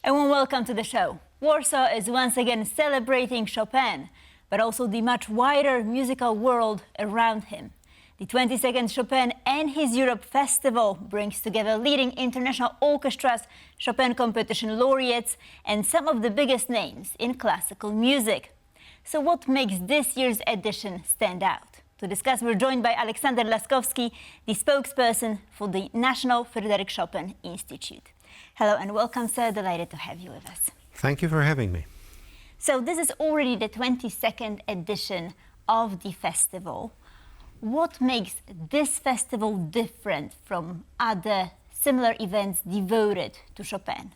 A warm welcome to the show. Warsaw is once again celebrating Chopin, but also the much wider musical world around him. The 22nd Chopin and His Europe Festival brings together leading international orchestras, Chopin Competition laureates, and some of the biggest names in classical music. So what makes this year's edition stand out? To discuss, we're joined by Aleksander Laskowski, the spokesperson for the National Frédéric Chopin Institute. Hello and welcome, sir. Delighted to have you with us. Thank you for having me. So this is already the 22nd edition of the festival. What makes this festival different from other similar events devoted to Chopin?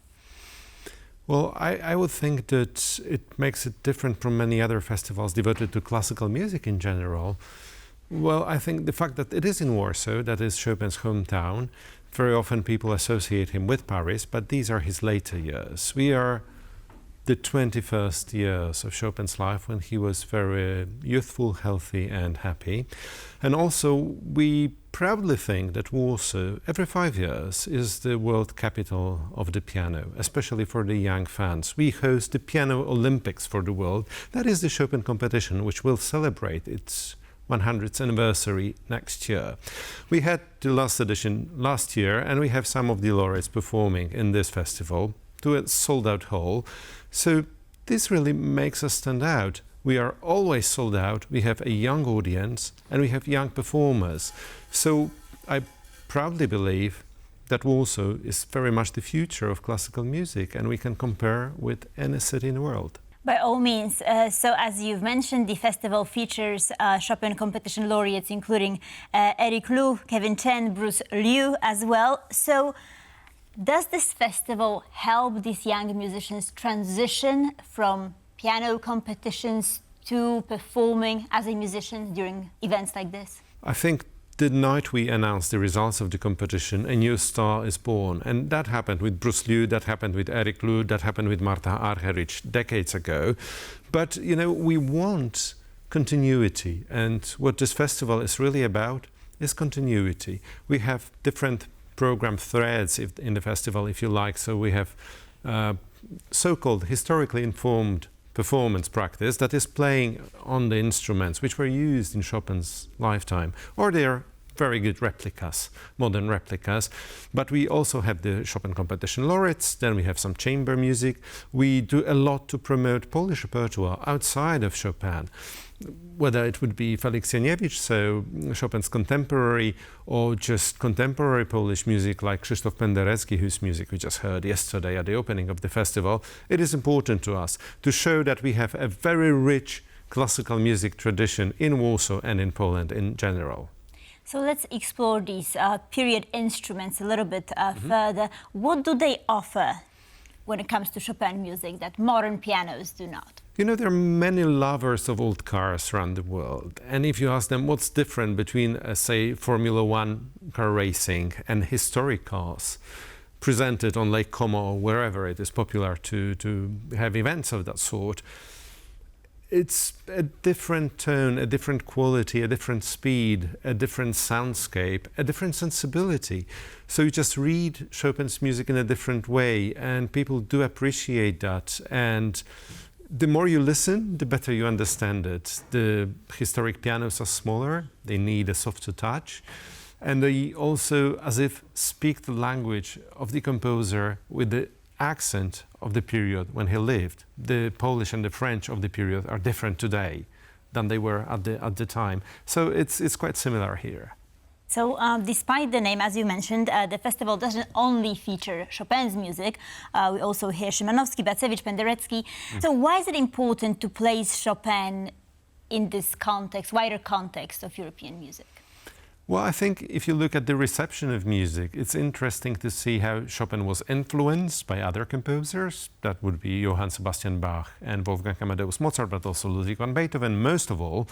Well, I would think that it makes it different from many other festivals devoted to classical music in general. Well, I think the fact that it is in Warsaw, that is Chopin's hometown. Very often people associate him with Paris, but these are his later years. We are the 21st years of Chopin's life when he was very youthful, healthy and happy. And also we proudly think that Warsaw, every 5 years, is the world capital of the piano, especially for the young fans. We host the Piano Olympics for the world. That is the Chopin Competition, which will celebrate its 100th anniversary next year. We had the last edition last year, and we have some of the laureates performing in this festival to a sold-out hall. So this really makes us stand out. We are always sold out, we have a young audience, and we have young performers. So I proudly believe that Warsaw is very much the future of classical music, and we can compare with any city in the world. By all means. So as you've mentioned, the festival features Chopin Competition laureates, including Eric Liu, Kevin Chen, Bruce Liu as well. So does this festival help these young musicians transition from piano competitions to performing as a musician during events like this? I think the night we announced the results of the competition, a new star is born. And that happened with Bruce Liu, that happened with Eric Liu, that happened with Marta Argerich decades ago. But, you know, we want continuity. And what this festival is really about is continuity. We have different program threads in the festival, if you like. So we have so-called historically informed performance practice that is playing on the instruments which were used in Chopin's lifetime, or they are very good replicas, modern replicas. But we also have the Chopin Competition laureates, then we have some chamber music. We do a lot to promote Polish repertoire outside of Chopin, whether it would be Felix Janiewicz, so Chopin's contemporary, or just contemporary Polish music like Krzysztof Penderecki, whose music we just heard yesterday at the opening of the festival. It is important to us to show that we have a very rich classical music tradition in Warsaw and in Poland in general. So let's explore these period instruments a little bit further. What do they offer when it comes to Chopin music that modern pianos do not? You know, there are many lovers of old cars around the world. And if you ask them what's different between, say, Formula One car racing and historic cars presented on Lake Como or wherever it is popular to have events of that sort, it's a different tone, a different quality, a different speed, a different soundscape, a different sensibility. So you just read Chopin's music in a different way, and people do appreciate that. And the more you listen, the better you understand it. The historic pianos are smaller, they need a softer touch, and they also, as if, speak the language of the composer with the accent of the period when he lived. The Polish and the French of the period are different today than they were at the time. So it's quite similar here. So despite the name, as you mentioned, the festival doesn't only feature Chopin's music. We also hear Szymanowski, Bacewicz, Penderecki. So why is it important to place Chopin in this context, wider context of European music? Well, I think if you look at the reception of music, it's interesting to see how Chopin was influenced by other composers. That would be Johann Sebastian Bach and Wolfgang Amadeus Mozart, but also Ludwig van Beethoven, most of all.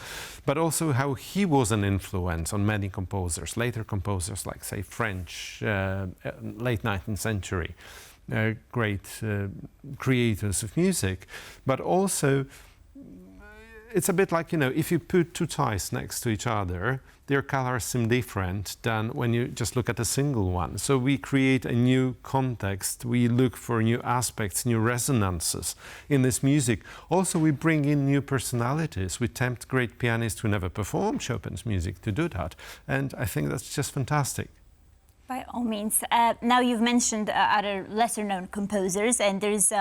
But also how he was an influence on many composers, later composers like, say, French, late 19th century, great creators of music. But also it's a bit like, you know, if you put two ties next to each other, their colors seem different than when you just look at a single one. So we create a new context, we look for new aspects, new resonances in this music. Also, we bring in new personalities. We tempt great pianists who never performed Chopin's music to do that. And I think that's just fantastic. By all means. Now you've mentioned other lesser-known composers, and there's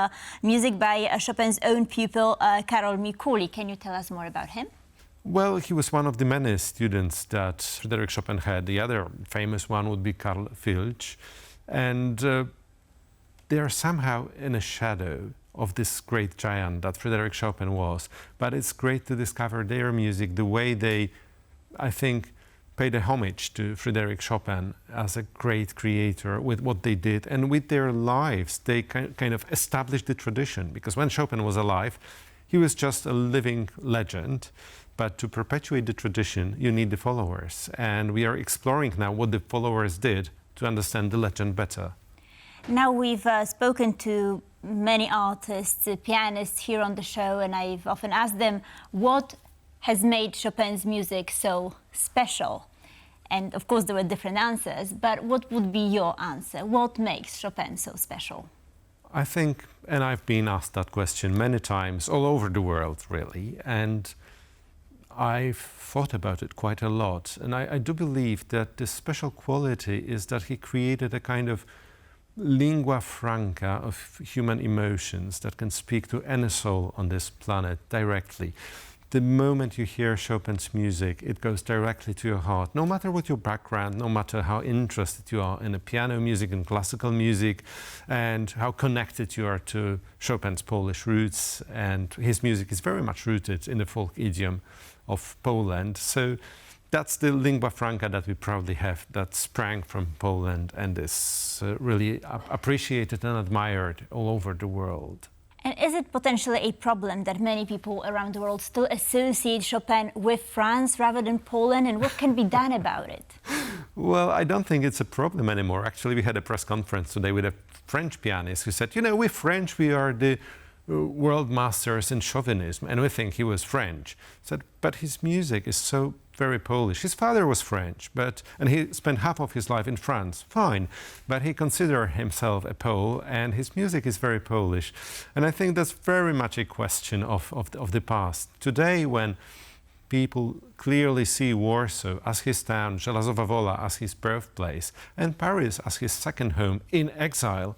music by Chopin's own pupil, Karol Mikuli. Can you tell us more about him? Well, he was one of the many students that Frédéric Chopin had. The other famous one would be Karl Filch. And they are somehow in a shadow of this great giant that Frédéric Chopin was. But it's great to discover their music, the way they, I think, paid a homage to Frédéric Chopin as a great creator with what they did. And with their lives, they kind of established the tradition. Because when Chopin was alive, he was just a living legend. But to perpetuate the tradition, you need the followers. And we are exploring now what the followers did to understand the legend better. Now we've spoken to many artists, pianists here on the show, and I've often asked them what has made Chopin's music so special. And of course there were different answers, but what would be your answer? What makes Chopin so special? I think, and I've been asked that question many times all over the world, really, and I've thought about it quite a lot. And I do believe that the special quality is that he created a kind of lingua franca of human emotions that can speak to any soul on this planet directly. The moment you hear Chopin's music, it goes directly to your heart. No matter what your background, no matter how interested you are in piano music and classical music, and how connected you are to Chopin's Polish roots, and his music is very much rooted in the folk idiom of Poland. So that's the lingua franca that we proudly have, that sprang from Poland and is really appreciated and admired all over the world. And is it potentially a problem that many people around the world still associate Chopin with France rather than Poland, and what can be done about it? Well, I don't think it's a problem anymore. Actually, we had a press conference today with a French pianist who said, you know, we French, we are the world masters in chauvinism, and we think he was French. Said, but his music is so very Polish. His father was French, and he spent half of his life in France. Fine, but he considered himself a Pole, and his music is very Polish. And I think that's very much a question of the past. Today, when people clearly see Warsaw as his town, Żelazowa Wola as his birthplace, and Paris as his second home in exile,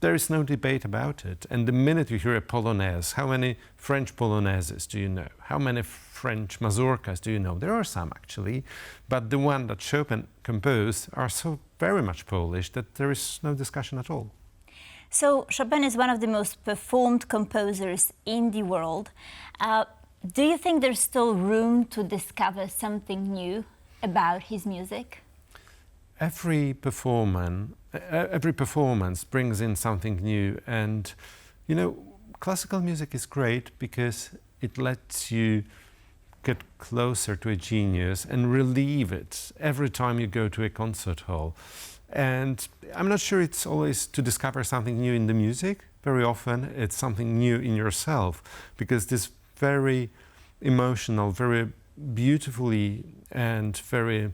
there is no debate about it. And the minute you hear a Polonaise, how many French Polonaises do you know? How many French mazurkas do you know? There are some, actually, but the one that Chopin composed are so very much Polish that there is no discussion at all. So Chopin is one of the most performed composers in the world. Do you think there's still room to discover something new about his music? Every performance brings in something new, and you know, classical music is great because it lets you get closer to a genius and relieve it every time you go to a concert hall. And I'm not sure it's always to discover something new in the music. Very often it's something new in yourself, because this very emotional, very beautifully and very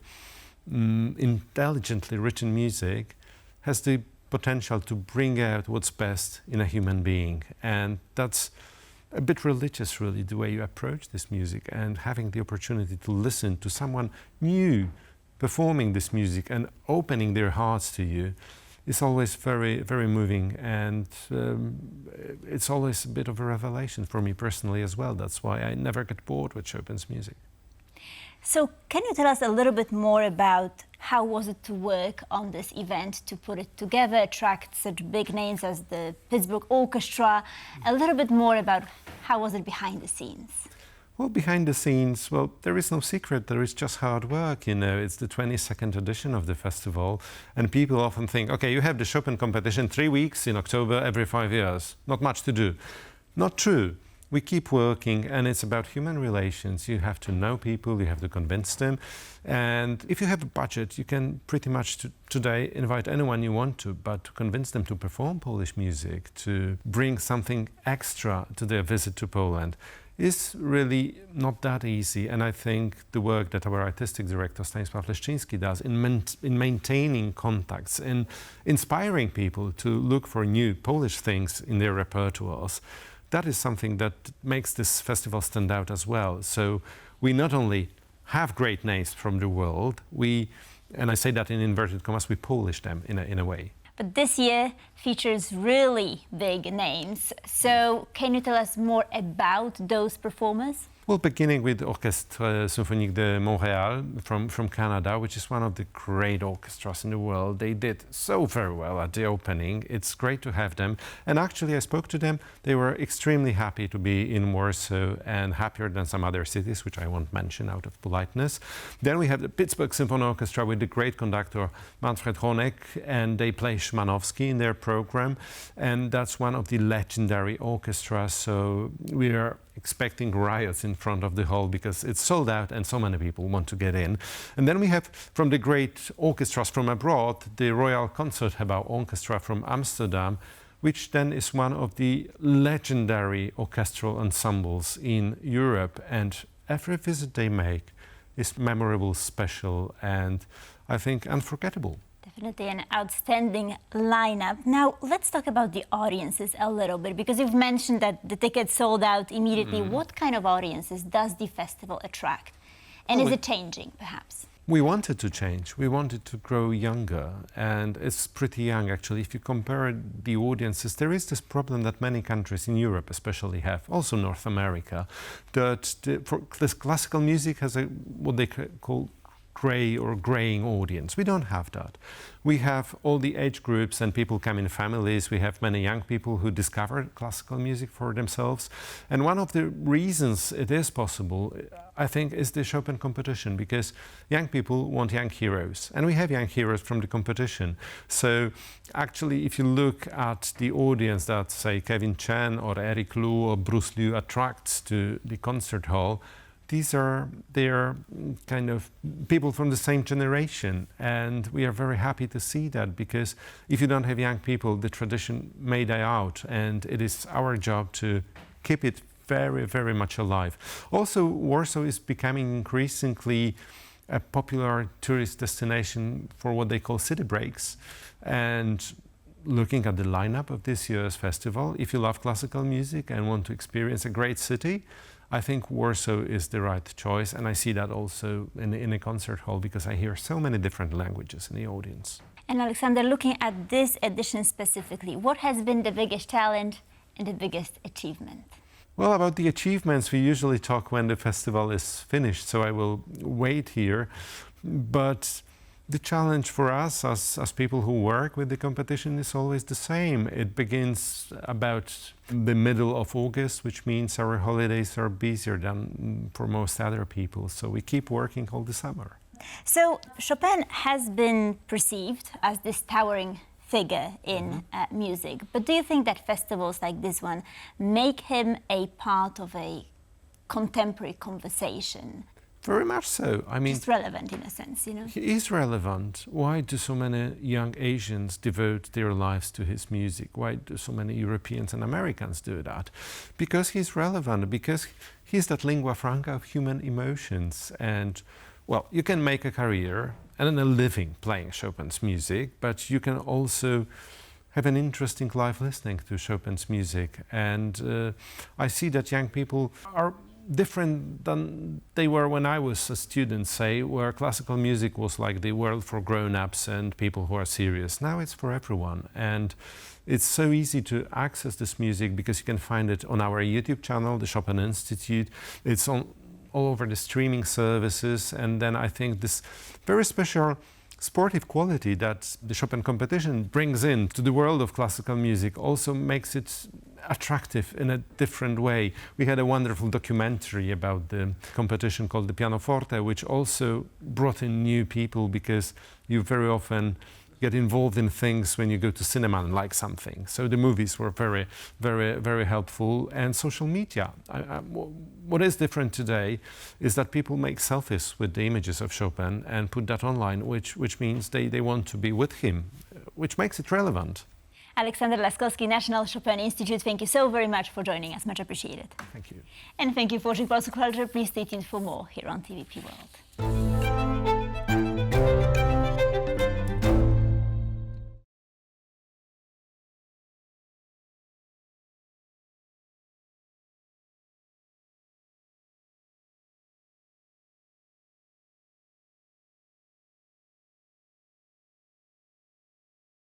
intelligently written music has the potential to bring out what's best in a human being. And that's a bit religious, really, the way you approach this music, and having the opportunity to listen to someone new performing this music and opening their hearts to you is always very, very moving, and it's always a bit of a revelation for me personally as well. That's why I never get bored with Chopin's music. So can you tell us a little bit more about how was it to work on this event, to put it together, attract such big names as the Pittsburgh Orchestra? A little bit more about how was it behind the scenes? Well, behind the scenes, well, there is no secret. There is just hard work, you know. It's the 22nd edition of the festival, and people often think, okay, you have the Chopin competition 3 weeks in October every 5 years. Not much to do. Not true. We keep working, and it's about human relations. You have to know people, you have to convince them. And if you have a budget, you can pretty much today invite anyone you want to, but to convince them to perform Polish music, to bring something extra to their visit to Poland, is really not that easy. And I think the work that our artistic director Stanisław Leszczyński does in maintaining contacts and inspiring people to look for new Polish things in their repertoires, that is something that makes this festival stand out as well. So we not only have great names from the world, and I say that in inverted commas, we polish them in a way. But this year features really big names. So can you tell us more about those performers? Well, beginning with Orchestre Symphonique de Montréal from Canada, which is one of the great orchestras in the world. They did so very well at the opening. It's great to have them. And actually, I spoke to them. They were extremely happy to be in Warsaw and happier than some other cities, which I won't mention out of politeness. Then we have the Pittsburgh Symphony Orchestra with the great conductor Manfred Honeck, and they play Szymanowski in their program. And that's one of the legendary orchestras. So we are expecting riots in front of the hall because it's sold out and so many people want to get in. And then we have from the great orchestras from abroad, the Royal Concertgebouw Orchestra from Amsterdam, which then is one of the legendary orchestral ensembles in Europe. And every visit they make is memorable, special, and I think unforgettable. Definitely an outstanding lineup. Now, let's talk about the audiences a little bit, because you've mentioned that the tickets sold out immediately. What kind of audiences does the festival attract? And is it changing, perhaps? We wanted to change. We wanted to grow younger, and it's pretty young, actually. If you compare the audiences, there is this problem that many countries in Europe especially have, also North America, that for this classical music has what they call grey or greying audience. We don't have that. We have all the age groups and people come in families. We have many young people who discover classical music for themselves. And one of the reasons it is possible, I think, is the Chopin competition, because young people want young heroes. And we have young heroes from the competition. So actually, if you look at the audience that, say, Kevin Chen or Eric Liu or Bruce Liu attracts to the concert hall, they're kind of people from the same generation, and we are very happy to see that, because if you don't have young people, the tradition may die out, and it is our job to keep it very, very much alive. Also, Warsaw is becoming increasingly a popular tourist destination for what they call city breaks, and looking at the lineup of this year's festival, if you love classical music and want to experience a great city, I think Warsaw is the right choice, and I see that also in a concert hall, because I hear so many different languages in the audience. And Alexander, looking at this edition specifically, what has been the biggest challenge and the biggest achievement? Well, about the achievements, we usually talk when the festival is finished, so I will wait here. But the challenge for us as people who work with the competition is always the same. It begins about the middle of August, which means our holidays are busier than for most other people. So we keep working all the summer. So Chopin has been perceived as this towering figure in music. But do you think that festivals like this one make him a part of a contemporary conversation? Very much so. I mean, it's relevant in a sense, you know? He is relevant. Why do so many young Asians devote their lives to his music? Why do so many Europeans and Americans do that? Because he's relevant, because he's that lingua franca of human emotions. And, well, you can make a career and a living playing Chopin's music, but you can also have an interesting life listening to Chopin's music. And I see that young people are different than they were when I was a student, say, where classical music was like the world for grown-ups and people who are serious. Now it's for everyone, and it's so easy to access this music because you can find it on our YouTube channel, the Chopin Institute. It's on all over the streaming services, and then I think this very special sportive quality that the Chopin competition brings in to the world of classical music also makes it attractive in a different way. We had a wonderful documentary about the competition called The Pianoforte, which also brought in new people, because you very often get involved in things when you go to cinema and like something. So the movies were very, very, very helpful. And social media. What is different today is that people make selfies with the images of Chopin and put that online, which means they want to be with him, which makes it relevant. Alexander Laskowski, National Chopin Institute, thank you so very much for joining us. Much appreciated. Thank you. And thank you for watching Polskie Culture. Please stay tuned for more here on TVP World.